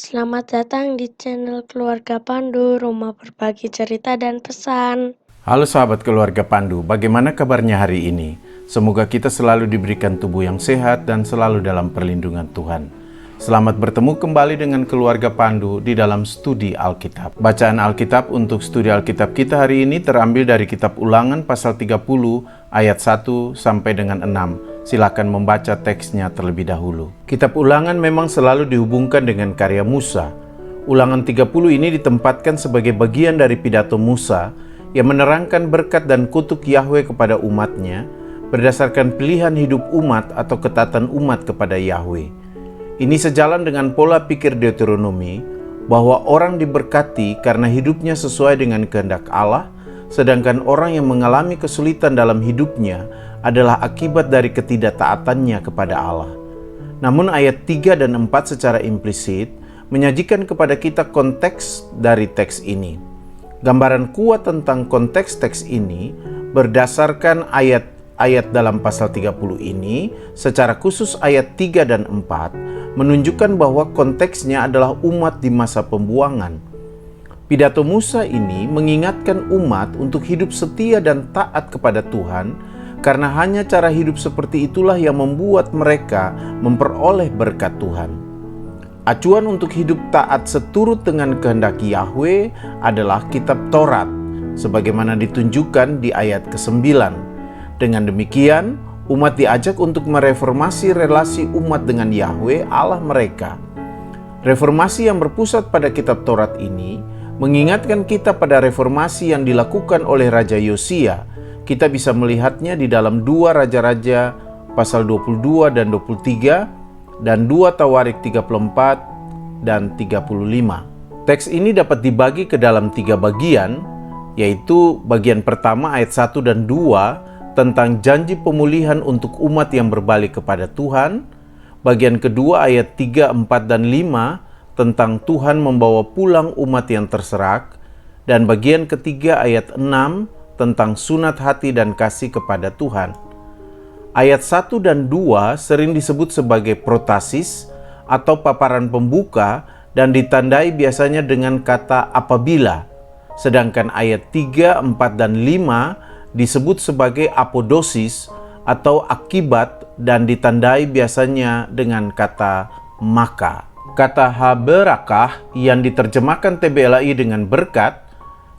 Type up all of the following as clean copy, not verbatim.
Selamat datang di channel Keluarga Pandu, rumah berbagi cerita dan pesan. Halo sahabat keluarga Pandu, bagaimana kabarnya hari ini? Semoga kita selalu diberikan tubuh yang sehat dan selalu dalam perlindungan Tuhan. Selamat bertemu kembali dengan keluarga Pandu di dalam studi Alkitab. Bacaan Alkitab untuk studi Alkitab kita hari ini terambil dari kitab Ulangan pasal 30 ayat 1 sampai dengan 6. Silakan membaca teksnya terlebih dahulu. Kitab Ulangan memang selalu dihubungkan dengan karya Musa. Ulangan 30 ini ditempatkan sebagai bagian dari pidato Musa yang menerangkan berkat dan kutuk Yahweh kepada umatnya berdasarkan pilihan hidup umat atau ketatan umat kepada Yahweh. Ini sejalan dengan pola pikir Deuteronomi bahwa orang diberkati karena hidupnya sesuai dengan kehendak Allah, sedangkan orang yang mengalami kesulitan dalam hidupnya adalah akibat dari ketidaktaatannya kepada Allah. Namun ayat 3 dan 4 secara implisit menyajikan kepada kita konteks dari teks ini. Gambaran kuat tentang konteks teks ini berdasarkan ayat-ayat dalam pasal 30 ini, secara khusus ayat 3 dan 4, menunjukkan bahwa konteksnya adalah umat di masa pembuangan. Pidato Musa ini mengingatkan umat untuk hidup setia dan taat kepada Tuhan, karena hanya cara hidup seperti itulah yang membuat mereka memperoleh berkat Tuhan. Acuan untuk hidup taat seturut dengan kehendak Yahweh adalah kitab Taurat, sebagaimana ditunjukkan di ayat ke-9. Dengan demikian, umat diajak untuk mereformasi relasi umat dengan Yahweh Allah mereka. Reformasi yang berpusat pada kitab Taurat ini mengingatkan kita pada reformasi yang dilakukan oleh Raja Yosia. Kita bisa melihatnya di dalam 2 Raja-Raja pasal 22 dan 23 dan 2 Tawarik 34 dan 35. Teks ini dapat dibagi ke dalam 3 bagian, yaitu bagian pertama ayat 1 dan 2 tentang janji pemulihan untuk umat yang berbalik kepada Tuhan, bagian kedua ayat 3, 4, dan 5 tentang Tuhan membawa pulang umat yang terserak, dan bagian ketiga ayat 6 tentang sunat hati dan kasih kepada Tuhan. Ayat 1 dan 2 sering disebut sebagai protasis atau paparan pembuka dan ditandai biasanya dengan kata apabila, sedangkan ayat 3, 4, dan 5 disebut sebagai apodosis atau akibat dan ditandai biasanya dengan kata maka. Kata haberakah yang diterjemahkan TBLAI dengan berkat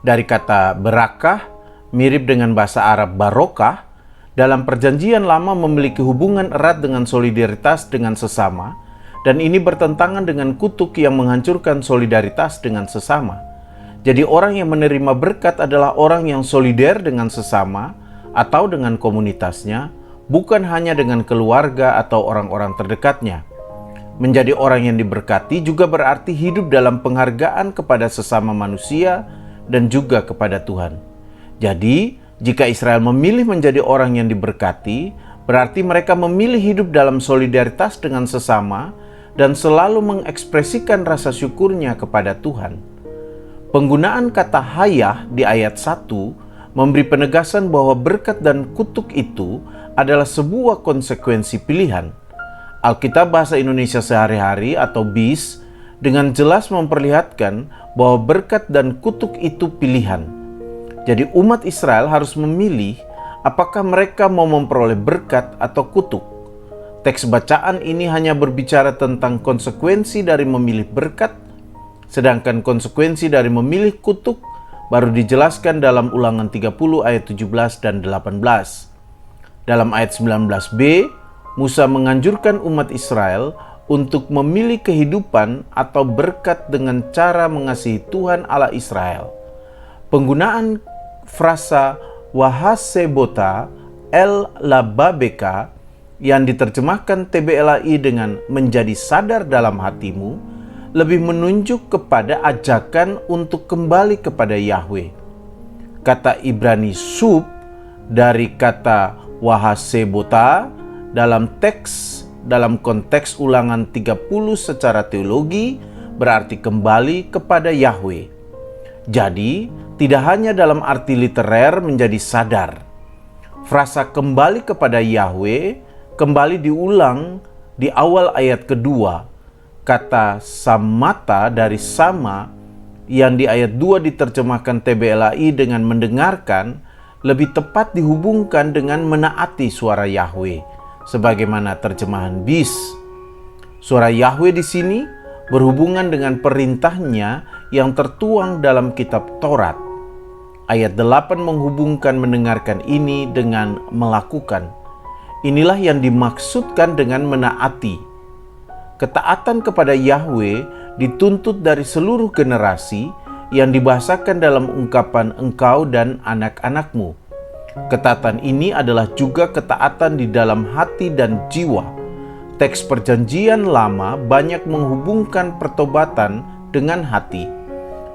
dari kata berakah mirip dengan bahasa Arab barokah, dalam perjanjian lama memiliki hubungan erat dengan solidaritas dengan sesama, dan ini bertentangan dengan kutuk yang menghancurkan solidaritas dengan sesama. Jadi orang yang menerima berkat adalah orang yang solider dengan sesama atau dengan komunitasnya, bukan hanya dengan keluarga atau orang-orang terdekatnya. Menjadi orang yang diberkati juga berarti hidup dalam penghargaan kepada sesama manusia dan juga kepada Tuhan. Jadi, jika Israel memilih menjadi orang yang diberkati, berarti mereka memilih hidup dalam solidaritas dengan sesama dan selalu mengekspresikan rasa syukurnya kepada Tuhan. Penggunaan kata hayah di ayat 1 memberi penegasan bahwa berkat dan kutuk itu adalah sebuah konsekuensi pilihan. Alkitab Bahasa Indonesia Sehari-hari atau BIS dengan jelas memperlihatkan bahwa berkat dan kutuk itu pilihan. Jadi umat Israel harus memilih apakah mereka mau memperoleh berkat atau kutuk. Teks bacaan ini hanya berbicara tentang konsekuensi dari memilih berkat, sedangkan konsekuensi dari memilih kutuk baru dijelaskan dalam Ulangan 30 ayat 17 dan 18. Dalam ayat 19b, Musa menganjurkan umat Israel untuk memilih kehidupan atau berkat dengan cara mengasihi Tuhan Allah Israel. Penggunaan frasa wahasebota el lababeka yang diterjemahkan TBLAI dengan menjadi sadar dalam hatimu lebih menunjuk kepada ajakan untuk kembali kepada Yahweh. Kata Ibrani sub dari kata wahasebota dalam konteks Ulangan 30 secara teologi berarti kembali kepada Yahweh. Jadi, tidak hanya dalam arti literer menjadi sadar. Frasa kembali kepada Yahweh kembali diulang di awal ayat kedua Kata samata dari sama yang di ayat 2 diterjemahkan TBLAI dengan mendengarkan lebih tepat dihubungkan dengan menaati suara Yahweh sebagaimana terjemahan BIS. Suara Yahweh di sini berhubungan dengan perintahnya yang tertuang dalam kitab Taurat. Ayat 8 menghubungkan mendengarkan ini dengan melakukan. Inilah yang dimaksudkan dengan menaati. Ketaatan kepada Yahweh dituntut dari seluruh generasi yang dibahasakan dalam ungkapan engkau dan anak-anakmu. Ketaatan ini adalah juga ketaatan di dalam hati dan jiwa. Teks Perjanjian Lama banyak menghubungkan pertobatan dengan hati.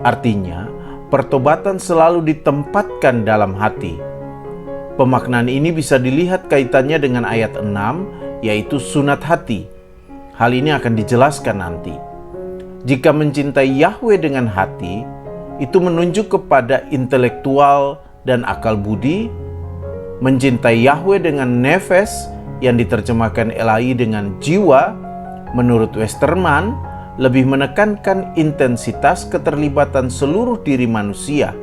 Artinya, pertobatan selalu ditempatkan dalam hati. Pemaknaan ini bisa dilihat kaitannya dengan ayat 6, yaitu sunat hati. Hal ini akan dijelaskan nanti. Jika mencintai Yahweh dengan hati, itu menunjuk kepada intelektual dan akal budi. Mencintai Yahweh dengan nefes, yang diterjemahkan LAI dengan jiwa, menurut Westermann, lebih menekankan intensitas keterlibatan seluruh diri manusia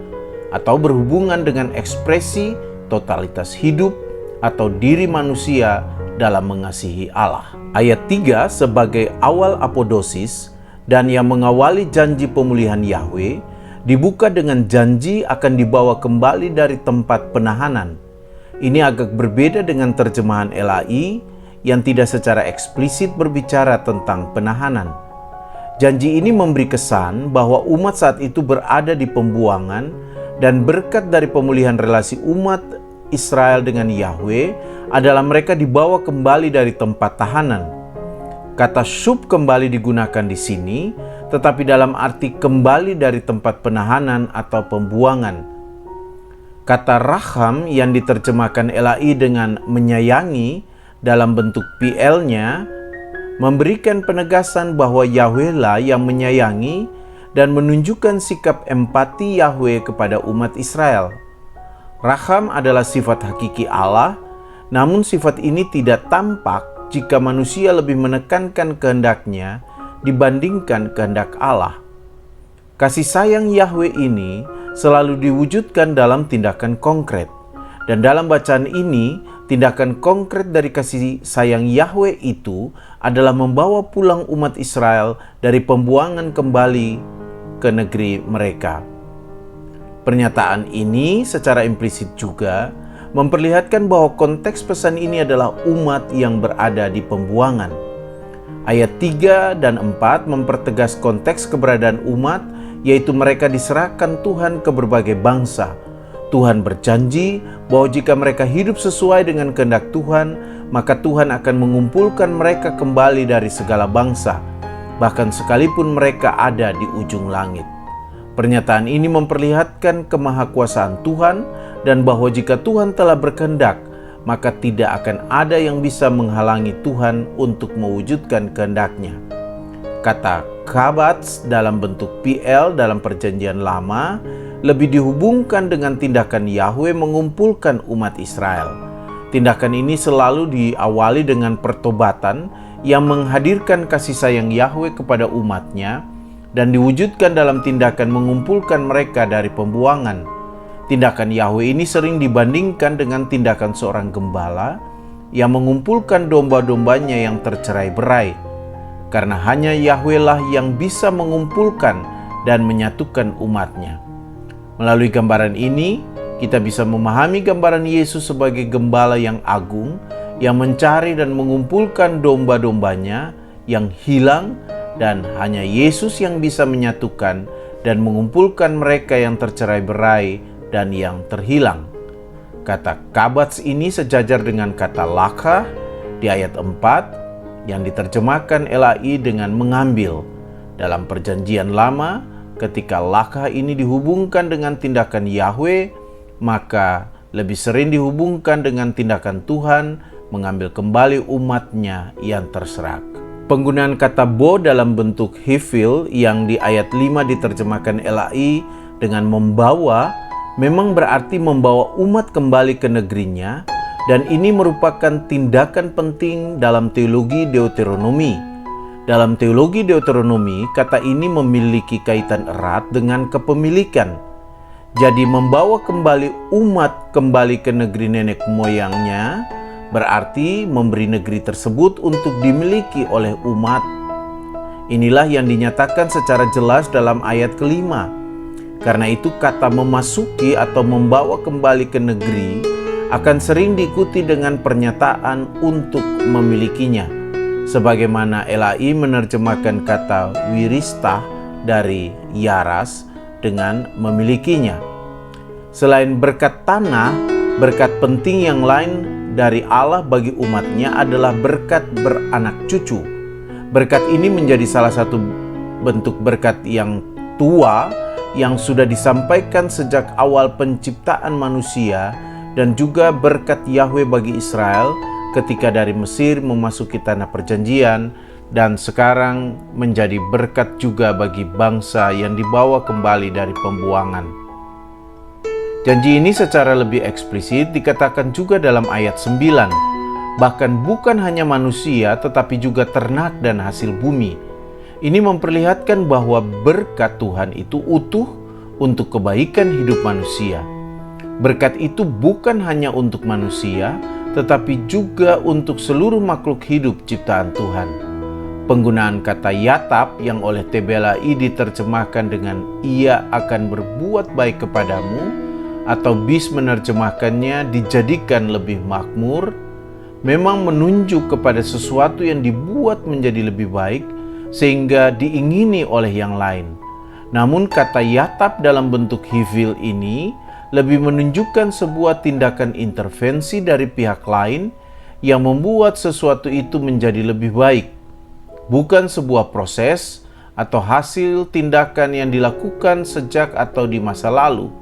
atau berhubungan dengan ekspresi totalitas hidup atau diri manusia dalam mengasihi Allah. Ayat 3 sebagai awal apodosis dan yang mengawali janji pemulihan Yahweh dibuka dengan janji akan dibawa kembali dari tempat penahanan. Ini agak berbeda dengan terjemahan LAI yang tidak secara eksplisit berbicara tentang penahanan. Janji ini memberi kesan bahwa umat saat itu berada di pembuangan dan berkat dari pemulihan relasi umat Israel dengan Yahweh adalah mereka dibawa kembali dari tempat tahanan. Kata syub kembali digunakan di sini, tetapi dalam arti kembali dari tempat penahanan atau pembuangan. Kata raham yang diterjemahkan LAI dengan menyayangi dalam bentuk PL-nya memberikan penegasan bahwa Yahweh lah yang menyayangi dan menunjukkan sikap empati Yahweh kepada umat Israel. Raham adalah sifat hakiki Allah, namun sifat ini tidak tampak jika manusia lebih menekankan kehendaknya dibandingkan kehendak Allah. Kasih sayang Yahweh ini selalu diwujudkan dalam tindakan konkret. Dan dalam bacaan ini, tindakan konkret dari kasih sayang Yahweh itu adalah membawa pulang umat Israel dari pembuangan kembali ke negeri mereka. Pernyataan ini secara implisit juga memperlihatkan bahwa konteks pesan ini adalah umat yang berada di pembuangan. Ayat 3 dan 4 mempertegas konteks keberadaan umat, yaitu mereka diserahkan Tuhan ke berbagai bangsa. Tuhan berjanji bahwa jika mereka hidup sesuai dengan kehendak Tuhan, maka Tuhan akan mengumpulkan mereka kembali dari segala bangsa, bahkan sekalipun mereka ada di ujung langit. Pernyataan ini memperlihatkan kemahakuasaan Tuhan dan bahwa jika Tuhan telah berkehendak, maka tidak akan ada yang bisa menghalangi Tuhan untuk mewujudkan kehendaknya. Kata kabats dalam bentuk PL dalam Perjanjian Lama lebih dihubungkan dengan tindakan Yahweh mengumpulkan umat Israel. Tindakan ini selalu diawali dengan pertobatan yang menghadirkan kasih sayang Yahweh kepada umatnya dan diwujudkan dalam tindakan mengumpulkan mereka dari pembuangan. Tindakan Yahweh ini sering dibandingkan dengan tindakan seorang gembala yang mengumpulkan domba-dombanya yang tercerai-berai. Karena hanya Yahweh lah yang bisa mengumpulkan dan menyatukan umatnya. Melalui gambaran ini, kita bisa memahami gambaran Yesus sebagai gembala yang agung, yang mencari dan mengumpulkan domba-dombanya yang hilang, dan hanya Yesus yang bisa menyatukan dan mengumpulkan mereka yang tercerai-berai dan yang terhilang. Kata kabats ini sejajar dengan kata lakah di ayat 4, yang diterjemahkan LAI dengan mengambil. Dalam Perjanjian Lama, ketika lakah ini dihubungkan dengan tindakan Yahweh, maka lebih sering dihubungkan dengan tindakan Tuhan mengambil kembali umatnya yang terserak. Penggunaan kata bo dalam bentuk hifil yang di ayat 5 diterjemahkan LAI dengan membawa memang berarti membawa umat kembali ke negerinya. Dan ini merupakan tindakan penting dalam teologi Deuteronomi. Dalam teologi Deuteronomi, kata ini memiliki kaitan erat dengan kepemilikan. Jadi membawa kembali umat kembali ke negeri nenek moyangnya, berarti memberi negeri tersebut untuk dimiliki oleh umat. Inilah yang dinyatakan secara jelas dalam ayat kelima. Karena itu kata memasuki atau membawa kembali ke negeri akan sering diikuti dengan pernyataan untuk memilikinya. Sebagaimana LAI menerjemahkan kata wiristah dari yaras dengan memilikinya. Selain berkat tanah, berkat penting yang lain dari Allah bagi umatnya adalah berkat beranak cucu. Berkat ini menjadi salah satu bentuk berkat yang tua yang sudah disampaikan sejak awal penciptaan manusia dan juga berkat Yahweh bagi Israel ketika dari Mesir memasuki tanah perjanjian dan sekarang menjadi berkat juga bagi bangsa yang dibawa kembali dari pembuangan. Janji ini secara lebih eksplisit dikatakan juga dalam ayat 9. Bahkan bukan hanya manusia tetapi juga ternak dan hasil bumi. Ini memperlihatkan bahwa berkat Tuhan itu utuh untuk kebaikan hidup manusia. Berkat itu bukan hanya untuk manusia, tetapi juga untuk seluruh makhluk hidup ciptaan Tuhan. Penggunaan kata yatap yang oleh TBLAI diterjemahkan dengan ia akan berbuat baik kepadamu, atau BIS menerjemahkannya dijadikan lebih makmur, memang menunjuk kepada sesuatu yang dibuat menjadi lebih baik sehingga diingini oleh yang lain. Namun kata yatap dalam bentuk hifil ini lebih menunjukkan sebuah tindakan intervensi dari pihak lain yang membuat sesuatu itu menjadi lebih baik, bukan sebuah proses atau hasil tindakan yang dilakukan sejak atau di masa lalu.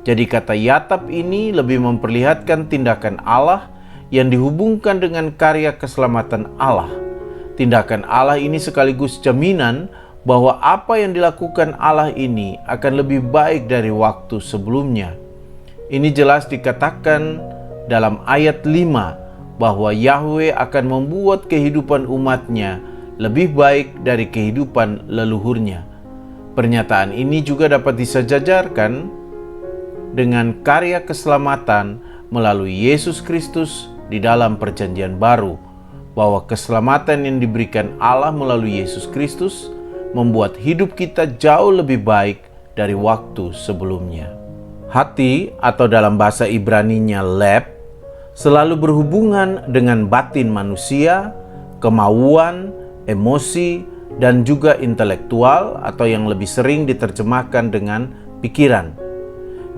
Jadi kata yatap ini lebih memperlihatkan tindakan Allah yang dihubungkan dengan karya keselamatan Allah. Tindakan Allah ini sekaligus jaminan bahwa apa yang dilakukan Allah ini akan lebih baik dari waktu sebelumnya. Ini jelas dikatakan dalam ayat 5 bahwa Yahweh akan membuat kehidupan umatnya lebih baik dari kehidupan leluhurnya. Pernyataan ini juga dapat disejajarkan dengan karya keselamatan melalui Yesus Kristus di dalam perjanjian baru, bahwa keselamatan yang diberikan Allah melalui Yesus Kristus membuat hidup kita jauh lebih baik dari waktu sebelumnya. Hati atau dalam bahasa Ibraninya leb selalu berhubungan dengan batin manusia, kemauan, emosi, dan juga intelektual atau yang lebih sering diterjemahkan dengan pikiran.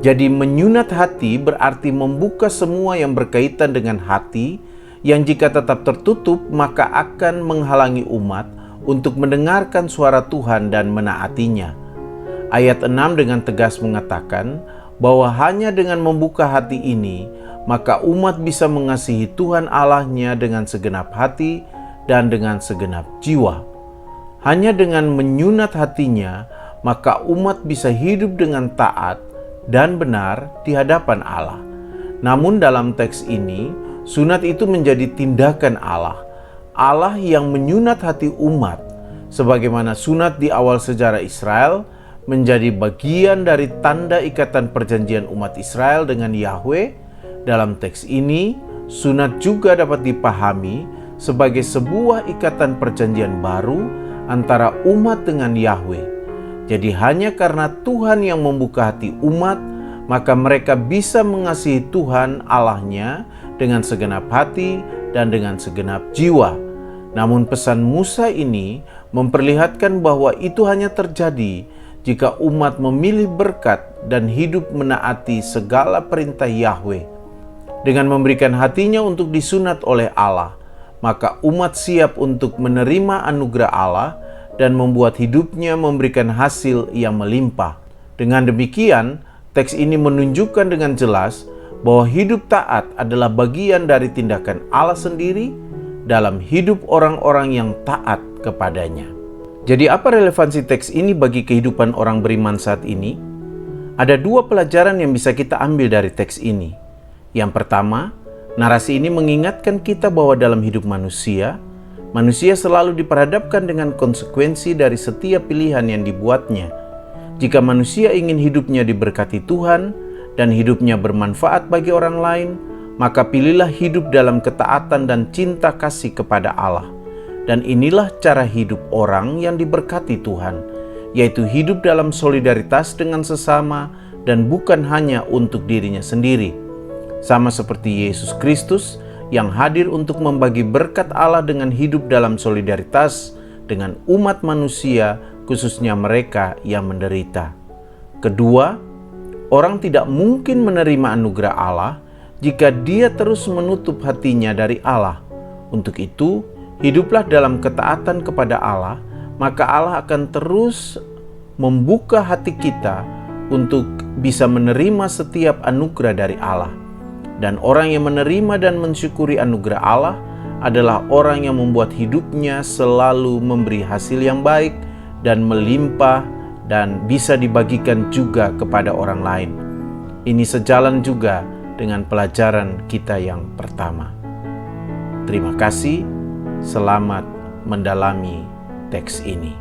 Jadi menyunat hati berarti membuka semua yang berkaitan dengan hati yang jika tetap tertutup maka akan menghalangi umat untuk mendengarkan suara Tuhan dan menaatinya. Ayat 6 dengan tegas mengatakan bahwa hanya dengan membuka hati ini maka umat bisa mengasihi Tuhan Allahnya dengan segenap hati dan dengan segenap jiwa. Hanya dengan menyunat hatinya maka umat bisa hidup dengan taat dan benar di hadapan Allah. Namun dalam teks ini, sunat itu menjadi tindakan Allah. Allah yang menyunat hati umat, sebagaimana sunat di awal sejarah Israel, menjadi bagian dari tanda ikatan perjanjian umat Israel dengan Yahweh. Dalam teks ini, sunat juga dapat dipahami sebagai sebuah ikatan perjanjian baru antara umat dengan Yahweh. Jadi hanya karena Tuhan yang membuka hati umat, maka mereka bisa mengasihi Tuhan Allahnya dengan segenap hati dan dengan segenap jiwa. Namun pesan Musa ini memperlihatkan bahwa itu hanya terjadi jika umat memilih berkat dan hidup menaati segala perintah Yahweh. Dengan memberikan hatinya untuk disunat oleh Allah, maka umat siap untuk menerima anugerah Allah dan membuat hidupnya memberikan hasil yang melimpah. Dengan demikian, teks ini menunjukkan dengan jelas bahwa hidup taat adalah bagian dari tindakan Allah sendiri dalam hidup orang-orang yang taat kepadanya. Jadi apa relevansi teks ini bagi kehidupan orang beriman saat ini? Ada dua pelajaran yang bisa kita ambil dari teks ini. Yang pertama, narasi ini mengingatkan kita bahwa dalam hidup manusia, Manusia selalu diperhadapkan dengan konsekuensi dari setiap pilihan yang dibuatnya. Jika manusia ingin hidupnya diberkati Tuhan dan hidupnya bermanfaat bagi orang lain, maka pilihlah hidup dalam ketaatan dan cinta kasih kepada Allah. Dan inilah cara hidup orang yang diberkati Tuhan, yaitu hidup dalam solidaritas dengan sesama dan bukan hanya untuk dirinya sendiri. Sama seperti Yesus Kristus yang hadir untuk membagi berkat Allah dengan hidup dalam solidaritas dengan umat manusia, khususnya mereka yang menderita. Kedua, orang tidak mungkin menerima anugerah Allah jika dia terus menutup hatinya dari Allah. Untuk itu, hiduplah dalam ketaatan kepada Allah, maka Allah akan terus membuka hati kita untuk bisa menerima setiap anugerah dari Allah. Dan orang yang menerima dan mensyukuri anugerah Allah adalah orang yang membuat hidupnya selalu memberi hasil yang baik dan melimpah dan bisa dibagikan juga kepada orang lain. Ini sejalan juga dengan pelajaran kita yang pertama. Terima kasih, selamat mendalami teks ini.